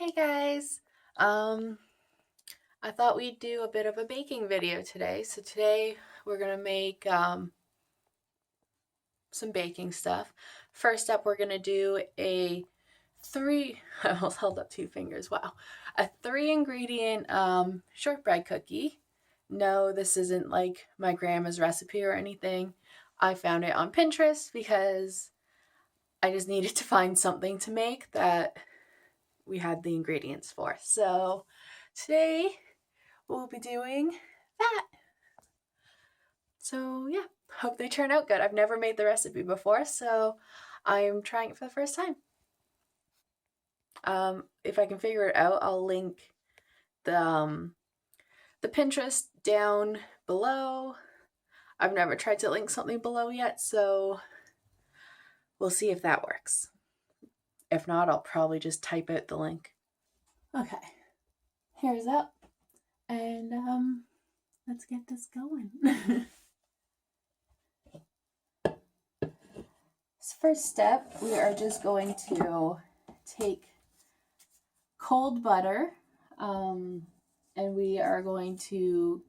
Hey guys! I thought we'd do a bit of a baking video today. So today we're gonna make some baking stuff. First up, we're gonna do a I almost held up two fingers, wow. A 3-ingredient shortbread cookie. No, this isn't like my grandma's recipe or anything. I found it on Pinterest because I just needed to find something to make that we had the ingredients for. So today we'll be doing that. So yeah, hope they turn out good. I've never made the recipe before, so I'm trying it for the first time. If I can figure it out, I'll link the Pinterest down below. I've never tried to link something below yet, so we'll see if that works. If not, I'll probably just type out the link. Okay, here's up, and let's get this going. First step, we are just going to take cold butter, and we are going to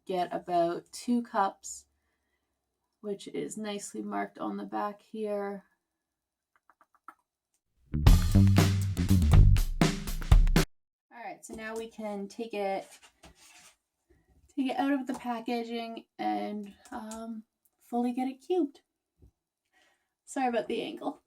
get about 2 cups, which is nicely marked on the back here. Alright, so now we can take it out of the packaging and fully get it cubed. Sorry about the angle.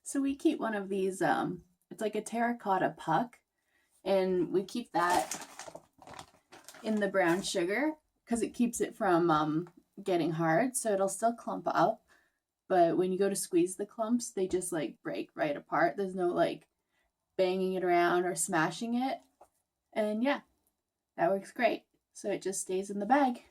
So we keep one of these, it's like a terracotta puck, and we keep that in the brown sugar because it keeps it from getting hard, so it'll still clump up, but when you go to squeeze the clumps, they just like break right apart. There's no like banging it around or smashing it, and yeah, that works great. So it just stays in the bag.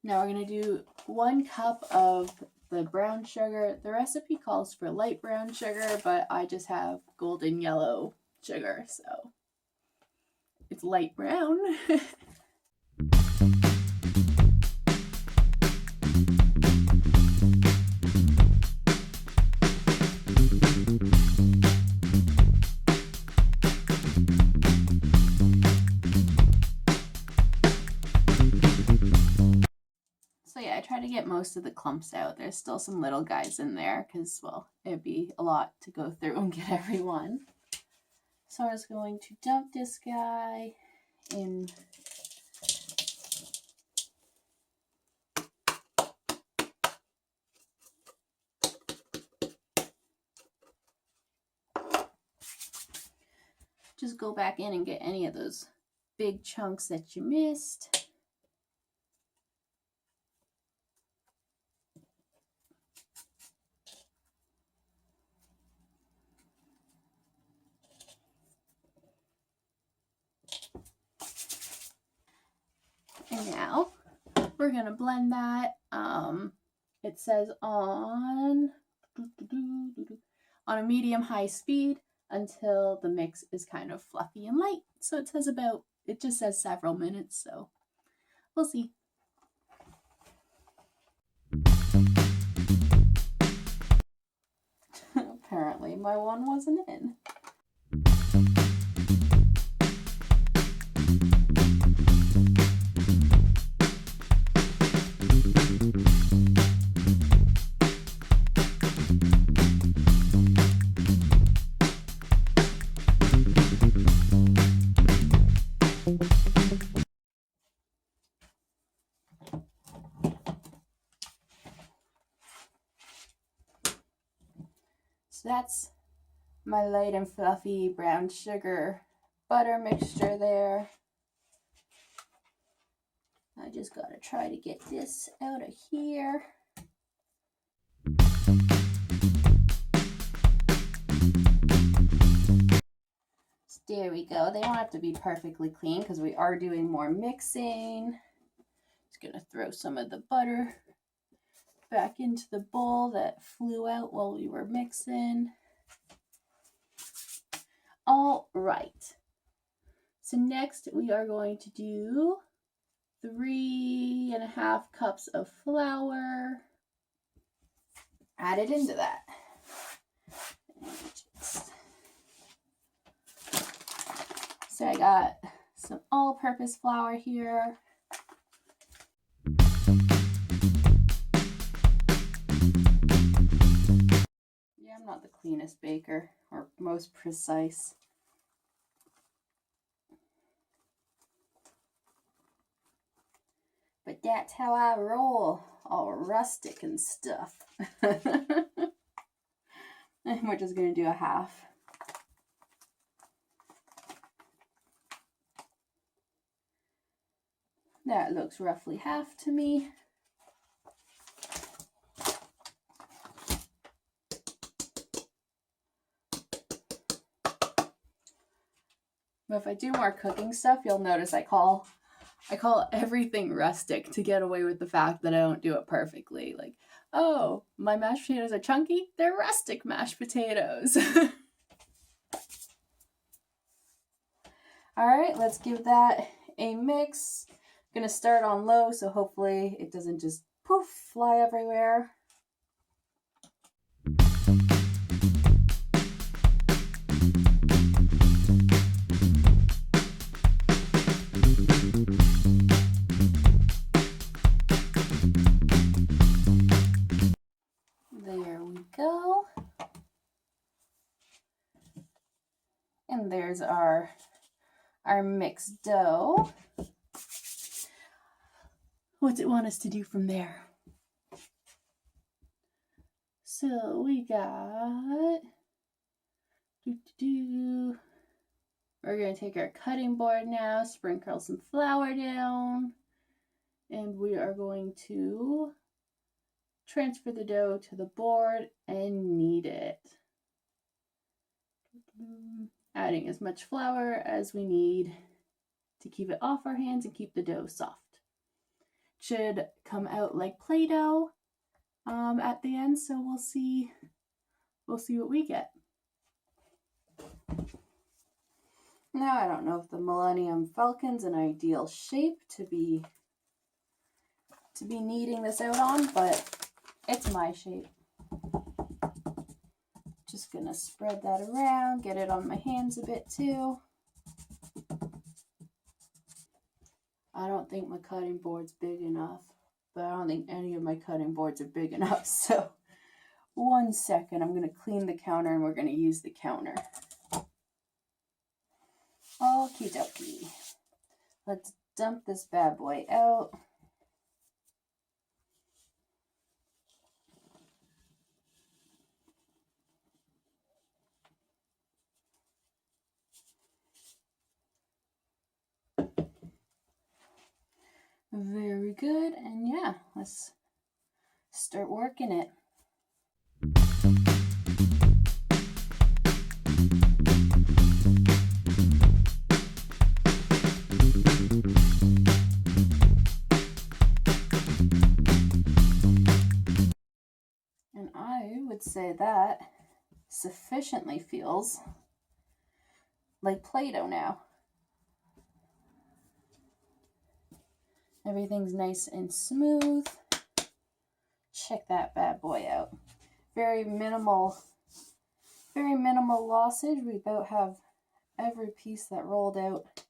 Now we're going to do 1 cup of the brown sugar. The recipe calls for light brown sugar, but I just have golden yellow sugar, so it's light brown. I try to get most of the clumps out. There's still some little guys in there because, well, it'd be a lot to go through and get everyone. So I was going to dump this guy in. Just go back in and get any of those big chunks that you missed. And now we're gonna blend that. It says on a medium-high speed until the mix is kind of fluffy and light. So it just says several minutes, so we'll see. Apparently my one wasn't in. So that's my light and fluffy brown sugar butter mixture there. I just gotta try to get this out of here. There we go. They don't have to be perfectly clean because we are doing more mixing. Just gonna throw some of the butter back into the bowl that flew out while we were mixing. All right. So next we are going to do 3.5 cups of flour. Add it into that. So I got some all-purpose flour here. Yeah, I'm not the cleanest baker or most precise. But that's how I roll, all rustic and stuff. And we're just gonna do a half. That looks roughly half to me. But if I do more cooking stuff, you'll notice I call everything rustic to get away with the fact that I don't do it perfectly. Like, oh, my mashed potatoes are chunky? They're rustic mashed potatoes. All right, let's give that a mix. I'm gonna start on low, so hopefully it doesn't just poof, fly everywhere. There we go. And there's our mixed dough. What's it want us to do from there? So we got, we're going to take our cutting board now, sprinkle some flour down, and we are going to transfer the dough to the board and knead it. Adding as much flour as we need to keep it off our hands and keep the dough soft. Should come out like Play-Doh at the end, so we'll see what we get. Now I don't know if the Millennium Falcon's an ideal shape to be kneading this out on, but it's my shape. Just gonna spread that around, get it on my hands a bit too. I don't think my cutting board's big enough, but I don't think any of my cutting boards are big enough. So 1 second, I'm gonna clean the counter and we're gonna use the counter. Okie dokie. Let's dump this bad boy out. Very good, and yeah, let's start working it. And I would say that sufficiently feels like Play-Doh now. Everything's nice and smooth. Check that bad boy out. Very minimal lossage. We about have every piece that rolled out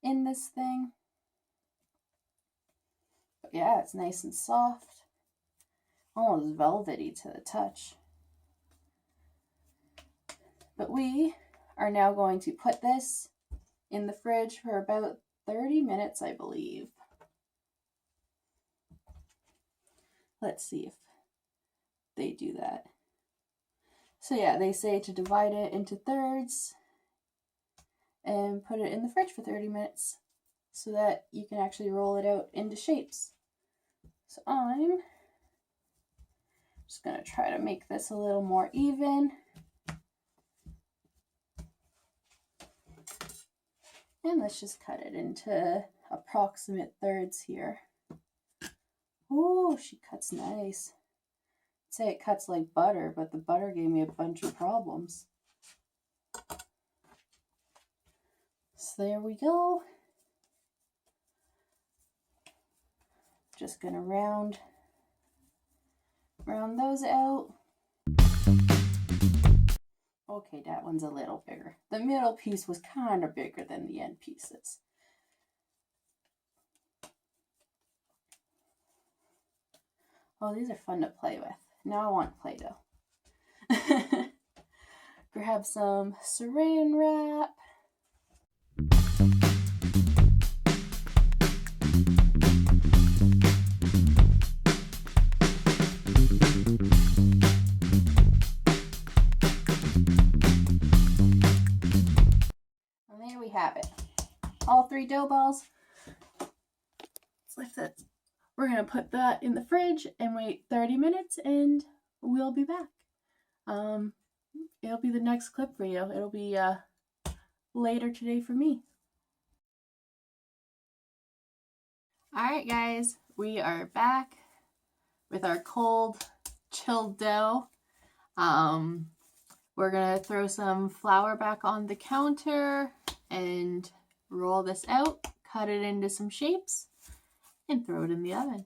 in this thing. But yeah, it's nice and soft. Almost velvety to the touch. But we are now going to put this in the fridge for about 30 minutes, I believe. Let's see if they do that. So yeah, they say to divide it into thirds and put it in the fridge for 30 minutes so that you can actually roll it out into shapes. So I'm just going to try to make this a little more even. And let's just cut it into approximate thirds here. Oh, she cuts nice. I'd say it cuts like butter, but the butter gave me a bunch of problems. So there we go. Just gonna round those out. Okay, that one's a little bigger. The middle piece was kind of bigger than the end pieces. Oh, these are fun to play with. Now I want Play-Doh. Grab some saran wrap. And there we have it. All 3 dough balls. Let's lift that. We're going to put that in the fridge and wait 30 minutes and we'll be back. It'll be the next clip for you. It'll be later today for me. Alright guys, we are back with our cold, chilled dough. We're going to throw some flour back on the counter and roll this out, cut it into some shapes, and throw it in the oven.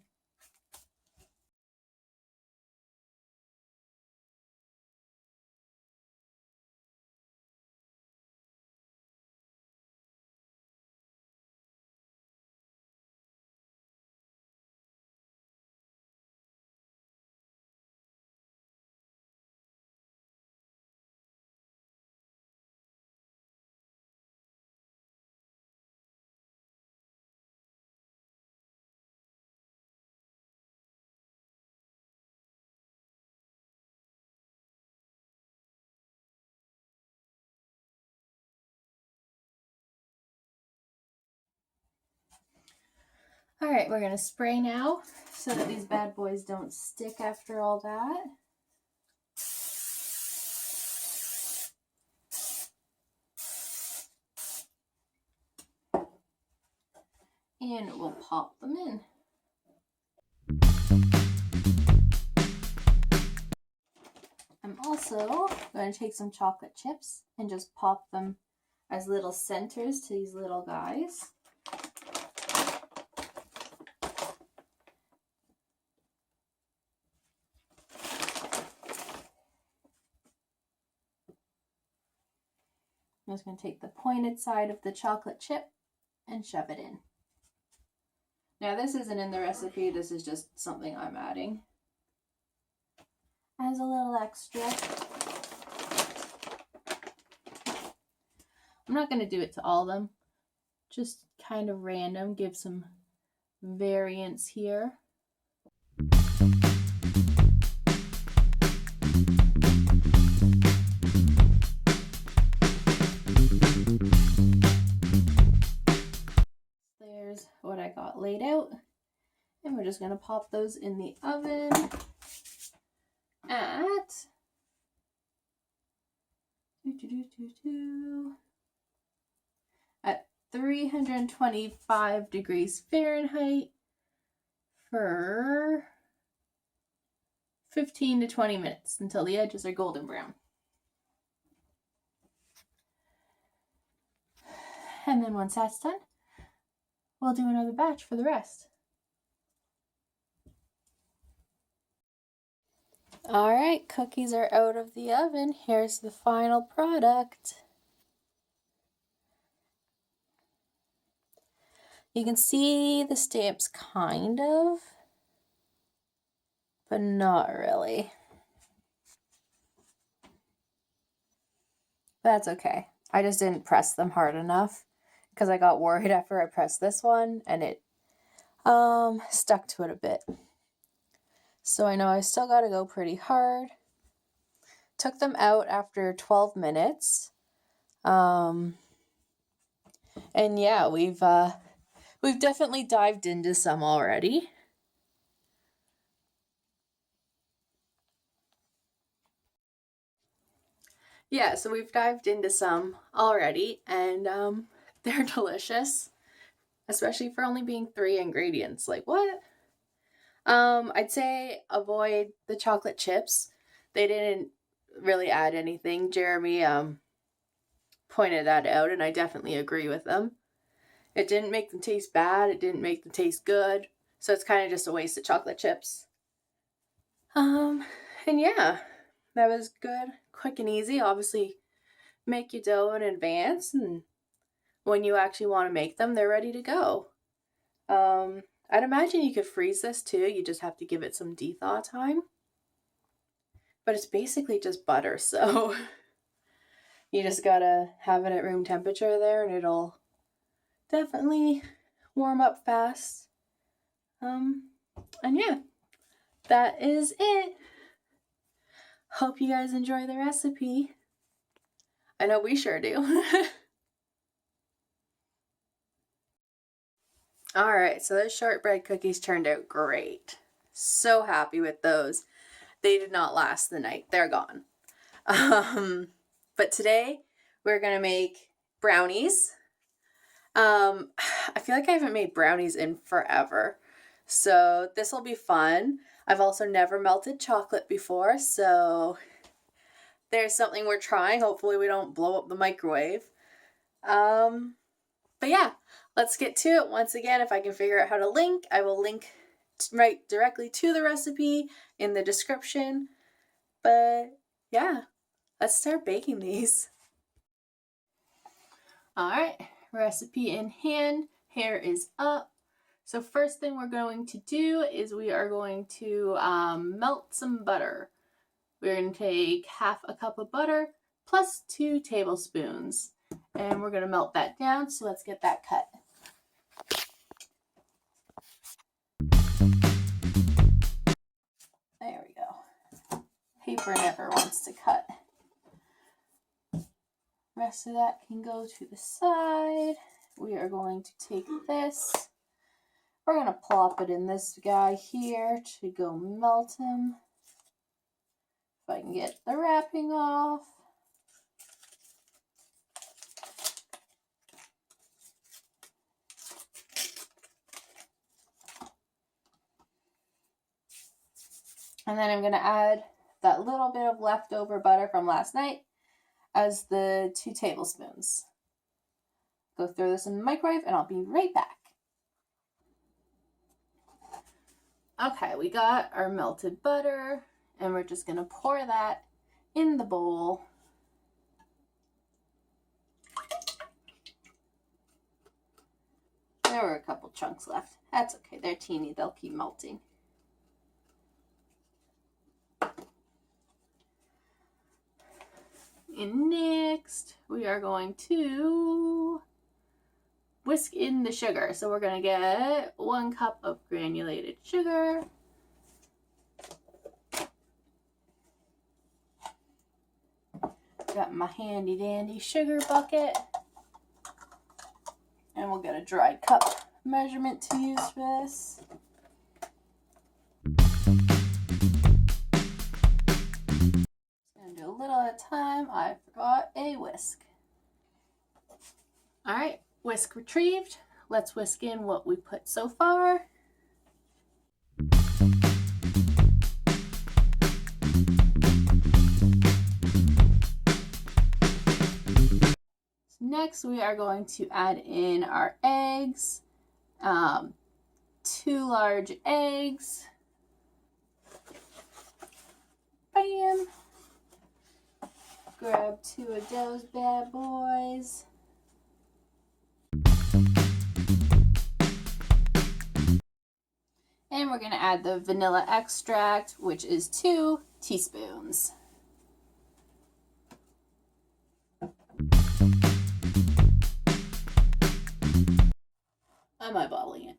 Alright, we're going to spray now so that these bad boys don't stick after all that. And we'll pop them in. I'm also going to take some chocolate chips and just pop them as little centers to these little guys. I'm just going to take the pointed side of the chocolate chip and shove it in. Now this isn't in the recipe, this is just something I'm adding as a little extra. I'm not going to do it to all of them, just kind of random, give some variance here. There's what I got laid out, and we're just going to pop those in the oven at 325 degrees Fahrenheit for 15 to 20 minutes until the edges are golden brown. And then once that's done, we'll do another batch for the rest. Alright, cookies are out of the oven. Here's the final product. You can see the stamps kind of, but not really. That's okay. I just didn't press them hard enough because I got worried after I pressed this one and it stuck to it a bit. So I know I still got to go pretty hard. Took them out after 12 minutes. And yeah, we've definitely dived into some already. Yeah, so we've dived into some already, and They're delicious, especially for only being 3 ingredients. Like, what? I'd say avoid the chocolate chips. They didn't really add anything. Jeremy pointed that out, and I definitely agree with them. It didn't make them taste bad. It didn't make them taste good. So it's kind of just a waste of chocolate chips. And yeah, that was good, quick and easy. Obviously, make your dough in advance, and when you actually want to make them, they're ready to go. I'd imagine you could freeze this too. You just have to give it some de-thaw time. But it's basically just butter, so you just gotta have it at room temperature there, and it'll definitely warm up fast. And yeah, that is it. Hope you guys enjoy the recipe. I know we sure do. Alright, so those shortbread cookies turned out great. So happy with those. They did not last the night. They're gone. But today we're going to make brownies. I feel like I haven't made brownies in forever. So this will be fun. I've also never melted chocolate before, so there's something we're trying. Hopefully we don't blow up the microwave. But yeah, let's get to it. Once again, if I can figure out how to link, I will link right directly to the recipe in the description. But yeah, let's start baking these. Alright, recipe in hand, hair is up. So first thing we're going to do is we are going to melt some butter. We're going to take half a cup of butter plus 2 tablespoons. And we're going to melt that down, so let's get that cut. There we go. Paper never wants to cut. Rest of that can go to the side. We are going to take this. We're going to plop it in this guy here to go melt him. If I can get the wrapping off. And then I'm going to add that little bit of leftover butter from last night as the 2 tablespoons. Go throw this in the microwave and I'll be right back. Okay, we got our melted butter and we're just going to pour that in the bowl. There were a couple chunks left. That's okay, they're teeny, they'll keep melting. And next, we are going to whisk in the sugar. So we're going to get 1 cup of granulated sugar. Got my handy dandy sugar bucket. And we'll get a dry cup measurement to use for this. Do a little at a time. I forgot a whisk. Alright, whisk retrieved. Let's whisk in what we put so far. Next, we are going to add in our eggs. 2 large eggs. Bam! Grab 2 of those bad boys. And we're going to add the vanilla extract, which is 2 teaspoons. I'm eyeballing it.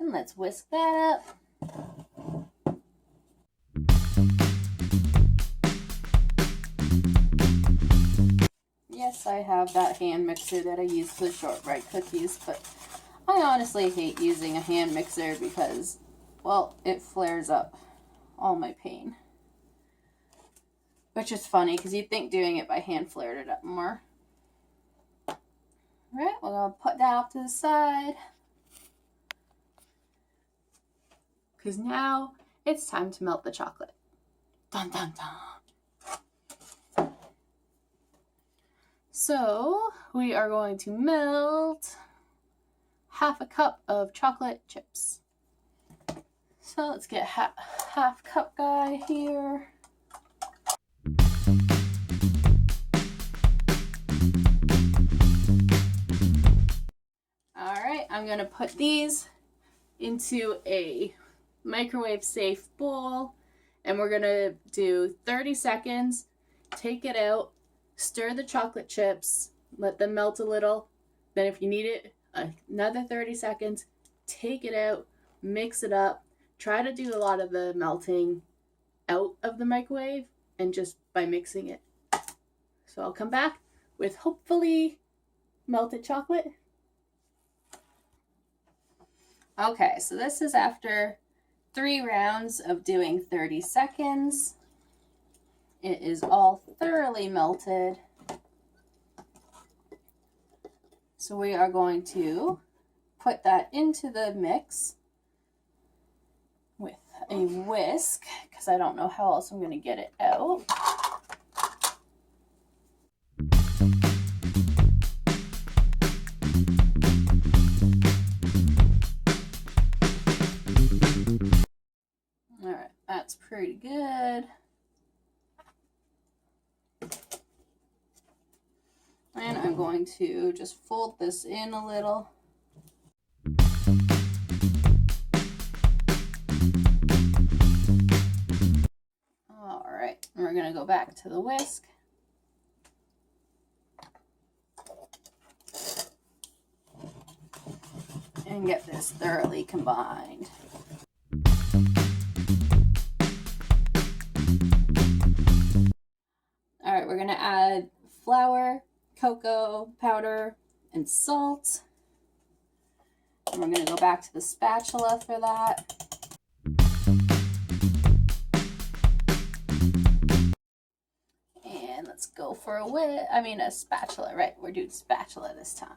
And let's whisk that up. Yes, I have that hand mixer that I use for the shortbread cookies, but I honestly hate using a hand mixer because, well, it flares up all my pain. Which is funny because you'd think doing it by hand flared it up more. All right, we're gonna put that off to the side because now it's time to melt the chocolate. Dun dun dun. So we are going to melt half a cup of chocolate chips. So let's get half cup guy here. All right, I'm gonna put these into a microwave safe bowl and we're gonna do 30 seconds, take it out, stir the chocolate chips, let them melt a little. Then if you need it, another 30 seconds, take it out, mix it up. Try to do a lot of the melting out of the microwave and just by mixing it. So I'll come back with hopefully melted chocolate. Okay, so this is after 3 rounds of doing 30 seconds. It is all thoroughly melted. So we are going to put that into the mix with a whisk because I don't know how else I'm going to get it out. All right, that's pretty good. And I'm going to just fold this in a little. All right, and we're going to go back to the whisk. And get this thoroughly combined. All right, we're going to add flour, cocoa powder, and salt. And we're going to go back to the spatula for that. And let's go for a spatula, right? We're doing spatula this time.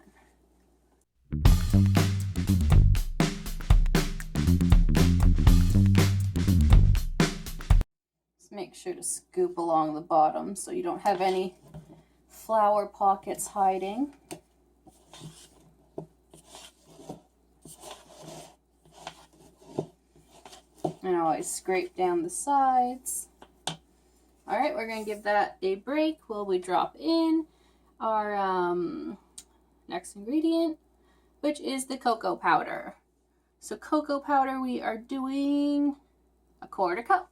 Just make sure to scoop along the bottom so you don't have any flour pockets hiding. And always scrape down the sides. All right, we're going to give that a break while we drop in our next ingredient, which is the cocoa powder. So cocoa powder, we are doing 1/4 cup.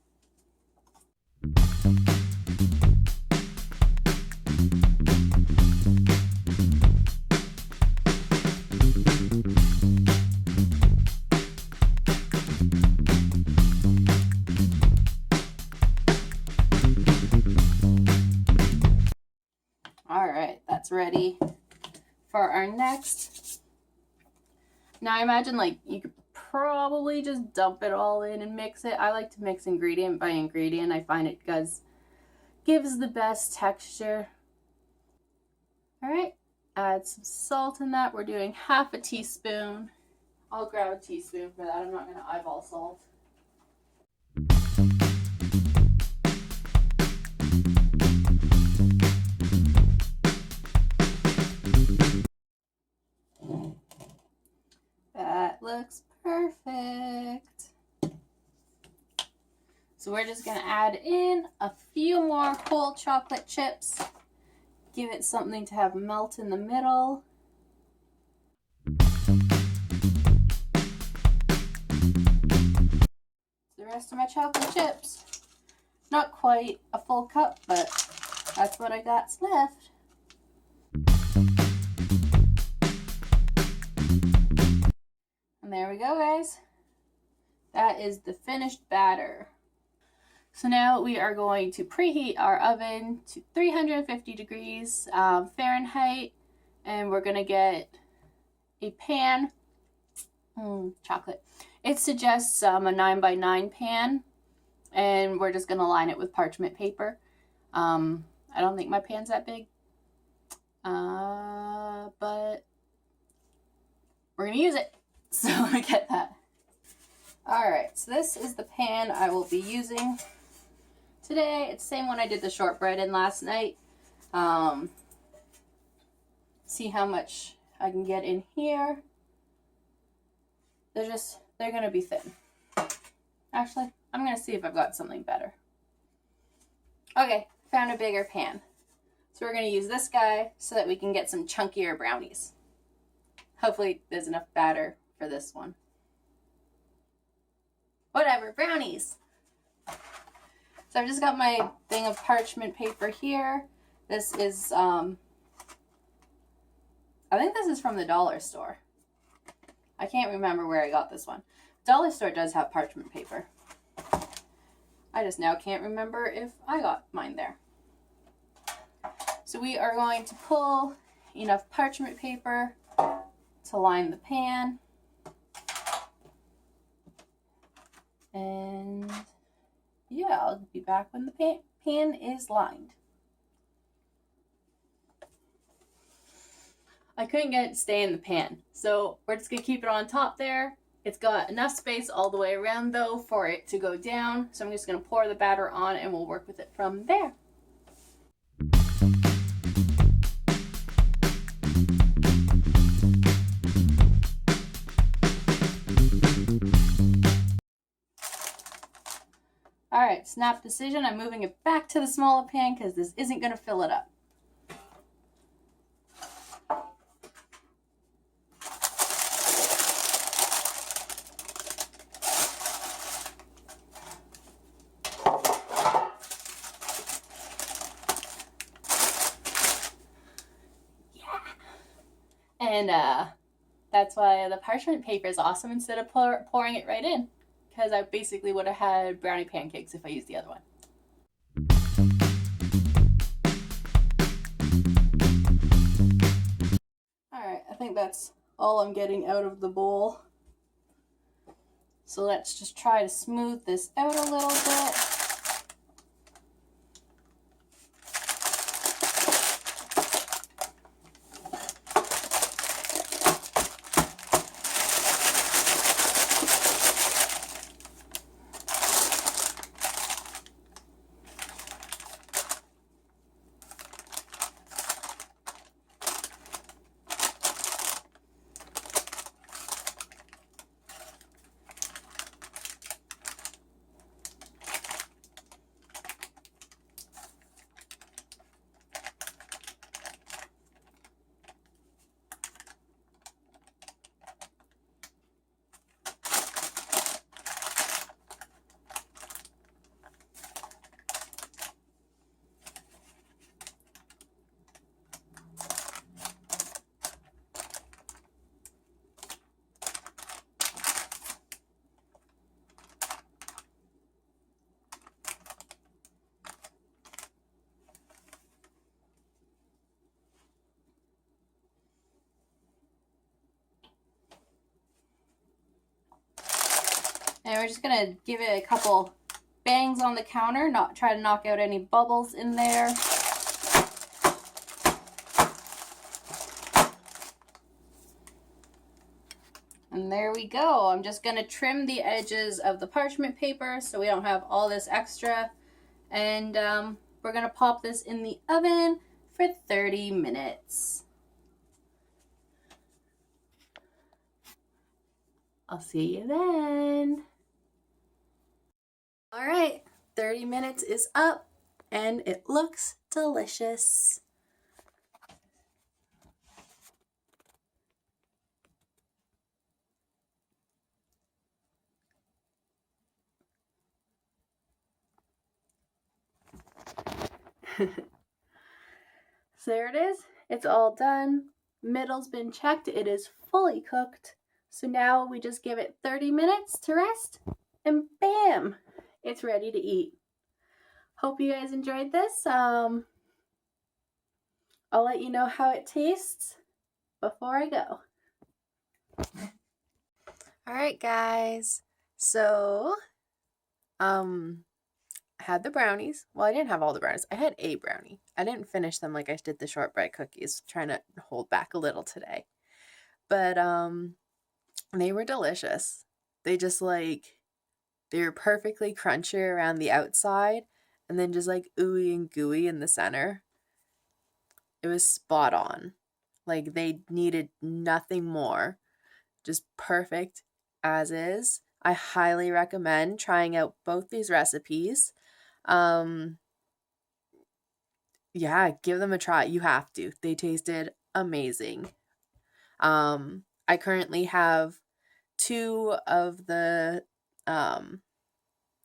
All right, that's ready for our next. Now I imagine like you could probably just dump it all in and mix it. I like to mix ingredient by ingredient. I find it gives the best texture. All right, add some salt in that. We're doing 1/2 teaspoon. I'll grab a teaspoon for that. I'm not going to eyeball salt. That looks perfect. So we're just going to add in a few more whole chocolate chips. Give it something to have melt in the middle. The rest of my chocolate chips. Not quite a full cup, but that's what I got's left. And there we go, guys. That is the finished batter. So now we are going to preheat our oven to 350 degrees Fahrenheit, and we're going to get a pan. Chocolate. It suggests a 9x9 pan, and we're just going to line it with parchment paper. I don't think my pan's that big, but we're gonna use it. So I get that. All right, so this is the pan I will be using today. It's the same one I did the shortbread in last night. See how much I can get in here. They're gonna be thin. Actually, I'm gonna see if I've got something better. Okay, found a bigger pan. So we're gonna use this guy so that we can get some chunkier brownies. Hopefully there's enough batter for this one. Whatever, brownies. So I've just got my thing of parchment paper here. This is, I think this is from the dollar store. I can't remember where I got this one. Dollar store does have parchment paper. I just now can't remember if I got mine there. So we are going to pull enough parchment paper to line the pan. And yeah, I'll be back when the pan is lined. I couldn't get it to stay in the pan, so we're just gonna keep it on top there. It's got enough space all the way around though for it to go down, so I'm just gonna pour the batter on and we'll work with it from there. All right, snap decision. I'm moving it back to the smaller pan because this isn't gonna fill it up. And that's why the parchment paper is awesome instead of pouring it right in, because I basically would have had brownie pancakes if I used the other one. Alright, I think that's all I'm getting out of the bowl. So let's just try to smooth this out a little bit. And we're just gonna give it a couple bangs on the counter, not try to knock out any bubbles in there. And there we go. I'm just gonna trim the edges of the parchment paper so we don't have all this extra. And we're gonna pop this in the oven for 30 minutes. I'll see you then. All right, 30 minutes is up and it looks delicious. So there it is. It's all done. Middle's been checked. It is fully cooked. So now we just give it 30 minutes to rest and bam, it's ready to eat. Hope you guys enjoyed this. I'll let you know how it tastes before I go. All right, guys. So, I had the brownies. Well, I didn't have all the brownies. I had a brownie. I didn't finish them like I did the shortbread cookies, trying to hold back a little today. But They were delicious. They just like, they were perfectly crunchy around the outside and then just like ooey and gooey in the center. It was spot on. Like they needed nothing more. Just perfect as is. I highly recommend trying out both these recipes. Um yeah, give them a try. You have to. They tasted amazing. I currently have two of the um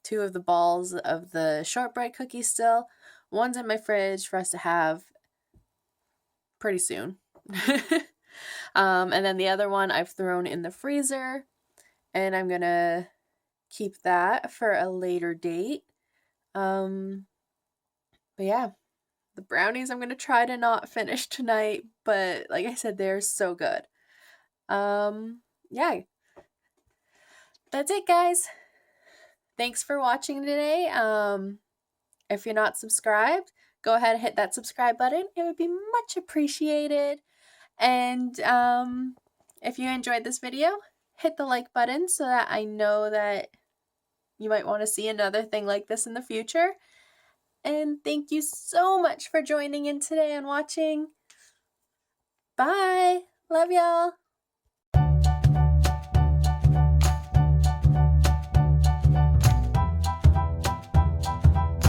two of the balls of the shortbread cookies still. One's in my fridge for us to have pretty soon. And then the other one I've thrown in the freezer, and I'm gonna keep that for a later date. Um, but yeah, the brownies I'm gonna try to not finish tonight, but like I said, they're so good. Yeah, that's it, guys. Thanks for watching today. If you're not subscribed, go ahead and hit that subscribe button. It would be much appreciated. And if you enjoyed this video, hit the like button so that I know that you might want to see another thing like this in the future. And thank you so much for joining in today and watching. Bye. Love y'all.